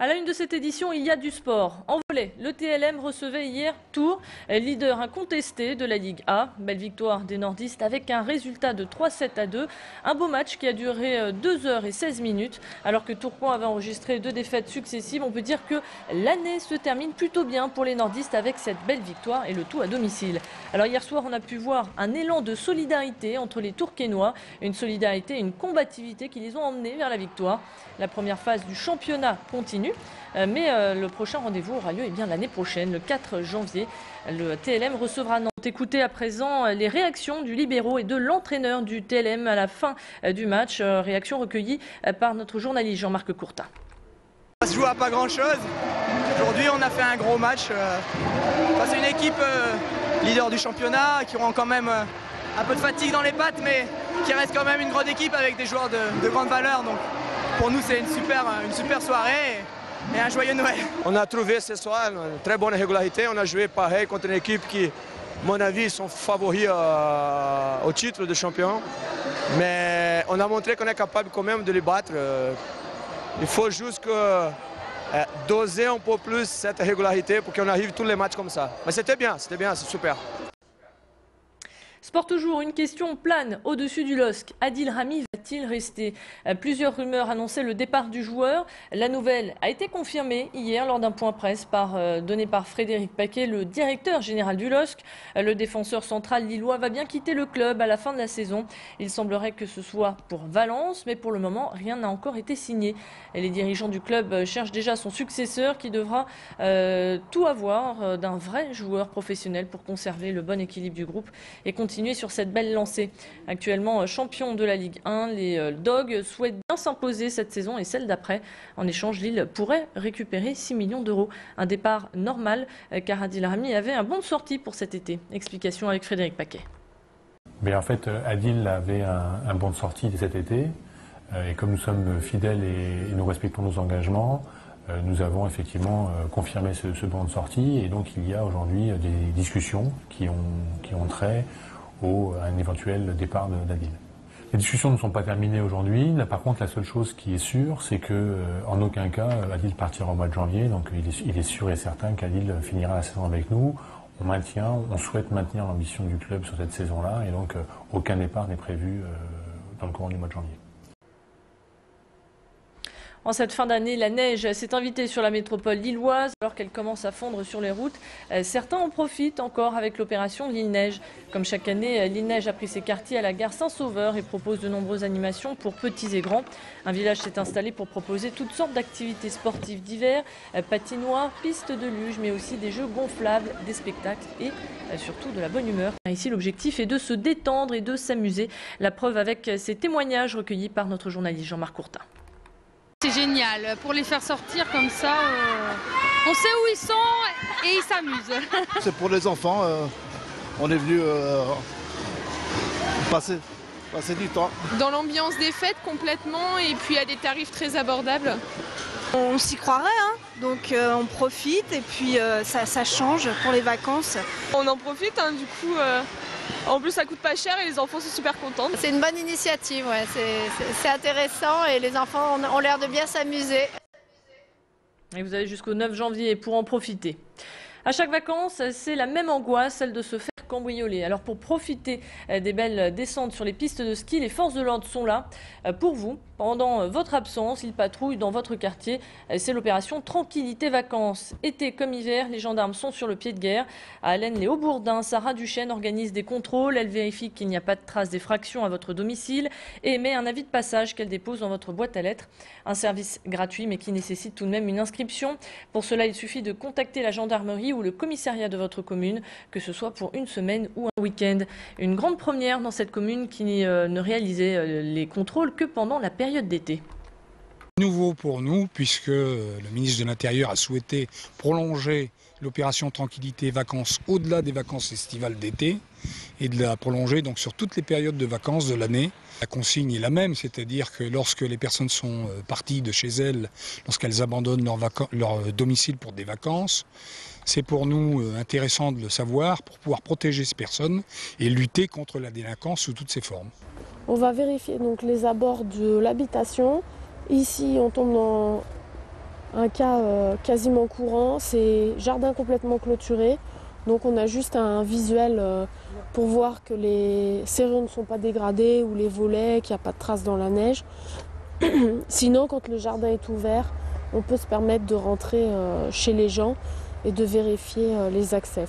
À la une de cette édition, il y a du sport. En volley, le TLM recevait hier Tours, leader incontesté de la Ligue A. Belle victoire des nordistes avec un résultat de 3-7-2. Un beau match qui a duré 2 heures et 16 minutes. Alors que Tourcoing avait enregistré 2 défaites successives, on peut dire que l'année se termine plutôt bien pour les nordistes avec cette belle victoire et le tout à domicile. Alors hier soir, on a pu voir un élan de solidarité entre les Tourquenois. Une solidarité et une combativité qui les ont emmenés vers la victoire. La première phase du championnat continue, mais le prochain rendez-vous aura lieu l'année prochaine, le 4 janvier. Le TLM recevra Nantes. Écoutez à présent les réactions du libéro et de l'entraîneur du TLM à la fin du match. Réactions recueillies par notre journaliste Jean-Marc Courtin. Ça se joue à pas grand-chose. Aujourd'hui, on a fait un gros match face à une équipe leader du championnat qui auront quand même un peu de fatigue dans les pattes, mais qui reste quand même une grande équipe avec des joueurs de grande valeur. Donc pour nous, c'est une super soirée et un joyeux Noël. On a trouvé ce soir une très bonne régularité. On a joué pareil contre une équipe qui, à mon avis, sont favoris au titre de champion. Mais on a montré qu'on est capable quand même de les battre. Il faut juste doser un peu plus cette régularité pour qu'on arrive tous les matchs comme ça. Mais c'était bien, c'est super. Sport toujours, une question plane au-dessus du LOSC. Adil Rami va-t-il rester? Plusieurs rumeurs annonçaient le départ du joueur. La nouvelle a été confirmée hier lors d'un point presse donné par Frédéric Paquet, le directeur général du LOSC. Le défenseur central lillois va bien quitter le club à la fin de la saison. Il semblerait que ce soit pour Valence, mais pour le moment, rien n'a encore été signé. Les dirigeants du club cherchent déjà son successeur qui devra tout avoir d'un vrai joueur professionnel pour conserver le bon équilibre du groupe et continuer sur cette belle lancée. Actuellement champion de la Ligue 1, les Dogs souhaitent bien s'imposer cette saison et celle d'après. En échange, Lille pourrait récupérer 6 millions d'euros. Un départ normal car Adil Rami avait un bon de sortie pour cet été. Explication avec Frédéric Paquet. Mais en fait, Adil avait un bon de sortie cet été. Et comme nous sommes fidèles et nous respectons nos engagements, nous avons effectivement confirmé ce bon de sortie. Et donc il y a aujourd'hui des discussions qui ont trait à un éventuel départ d'Adil. Les discussions ne sont pas terminées aujourd'hui. Là, par contre, la seule chose qui est sûre, c'est que en aucun cas, Adil partira au mois de janvier. Donc il est sûr et certain qu'Adil finira la saison avec nous. On souhaite maintenir l'ambition du club sur cette saison-là. Et donc aucun départ n'est prévu dans le courant du mois de janvier. En cette fin d'année, la neige s'est invitée sur la métropole lilloise alors qu'elle commence à fondre sur les routes. Certains en profitent encore avec l'opération Lille Neige. Comme chaque année, Lille Neige a pris ses quartiers à la gare Saint-Sauveur et propose de nombreuses animations pour petits et grands. Un village s'est installé pour proposer toutes sortes d'activités sportives d'hiver, patinoires, pistes de luge, mais aussi des jeux gonflables, des spectacles et surtout de la bonne humeur. Ici, l'objectif est de se détendre et de s'amuser. La preuve avec ces témoignages recueillis par notre journaliste Jean-Marc Courtin. C'est génial, pour les faire sortir comme ça, on sait où ils sont et ils s'amusent. C'est pour les enfants, on est venu passer du temps. Dans l'ambiance des fêtes complètement et puis à des tarifs très abordables. On s'y croirait, hein, donc on profite et puis ça change pour les vacances. On en profite, hein, du coup. En plus, ça coûte pas cher et les enfants sont super contents. C'est une bonne initiative, ouais. C'est intéressant et les enfants ont l'air de bien s'amuser. Et vous avez jusqu'au 9 janvier pour en profiter. À chaque vacances, c'est la même angoisse, celle de se faire cambrioler. Alors pour profiter des belles descentes sur les pistes de ski, les forces de l'ordre sont là pour vous. Pendant votre absence, ils patrouillent dans votre quartier. C'est l'opération Tranquillité Vacances. Été comme hiver, les gendarmes sont sur le pied de guerre. À Allen, les Hauts-Bourdins, Sarah Duchesne organise des contrôles. Elle vérifie qu'il n'y a pas de traces d'effraction à votre domicile et émet un avis de passage qu'elle dépose dans votre boîte à lettres. Un service gratuit mais qui nécessite tout de même une inscription. Pour cela, il suffit de contacter la gendarmerie ou le commissariat de votre commune, que ce soit pour une semaine ou un week-end. Une grande première dans cette commune qui ne réalisait les contrôles que pendant la période d'été. Nouveau pour nous puisque le ministre de l'Intérieur a souhaité prolonger l'opération Tranquillité Vacances au-delà des vacances estivales d'été et de la prolonger donc sur toutes les périodes de vacances de l'année. La consigne est la même, c'est-à-dire que lorsque les personnes sont parties de chez elles, lorsqu'elles abandonnent leur domicile pour des vacances, c'est pour nous intéressant de le savoir pour pouvoir protéger ces personnes et lutter contre la délinquance sous toutes ses formes. On va vérifier donc les abords de l'habitation. Ici, on tombe un cas quasiment courant, c'est jardin complètement clôturé. Donc on a juste un visuel pour voir que les serrures ne sont pas dégradées ou les volets, qu'il n'y a pas de traces dans la neige. Sinon, quand le jardin est ouvert, on peut se permettre de rentrer chez les gens et de vérifier les accès.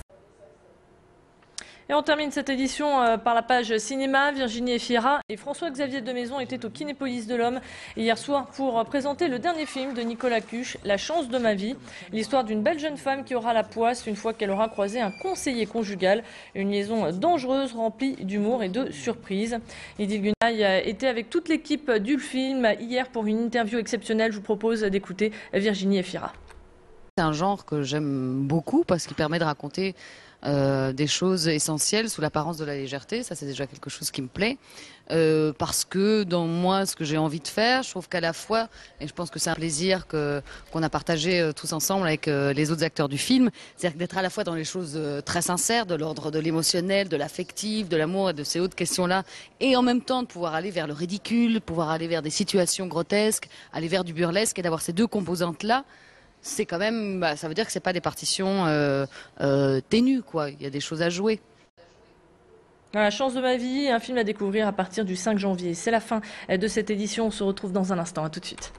Et on termine cette édition par la page cinéma. Virginie Efira et François-Xavier Demaison étaient au Kinépolis de l'Homme hier soir pour présenter le dernier film de Nicolas Cuche, La chance de ma vie. L'histoire d'une belle jeune femme qui aura la poisse une fois qu'elle aura croisé un conseiller conjugal. Une liaison dangereuse remplie d'humour et de surprises. Edith Gunaï était avec toute l'équipe du film hier pour une interview exceptionnelle. Je vous propose d'écouter Virginie Efira. C'est un genre que j'aime beaucoup parce qu'il permet de raconter des choses essentielles sous l'apparence de la légèreté. Ça, c'est déjà quelque chose qui me plaît. Parce que dans moi, ce que j'ai envie de faire, je trouve qu'à la fois, et je pense que c'est un plaisir qu'on a partagé tous ensemble avec les autres acteurs du film, c'est-à-dire d'être à la fois dans les choses très sincères, de l'ordre de l'émotionnel, de l'affectif, de l'amour et de ces autres questions-là, et en même temps de pouvoir aller vers le ridicule, pouvoir aller vers des situations grotesques, aller vers du burlesque, et d'avoir ces deux composantes-là. C'est quand même, ça veut dire que c'est pas des partitions ténues, quoi. Il y a des choses à jouer. La chance de ma vie, un film à découvrir à partir du 5 janvier. C'est la fin de cette édition. On se retrouve dans un instant. À tout de suite.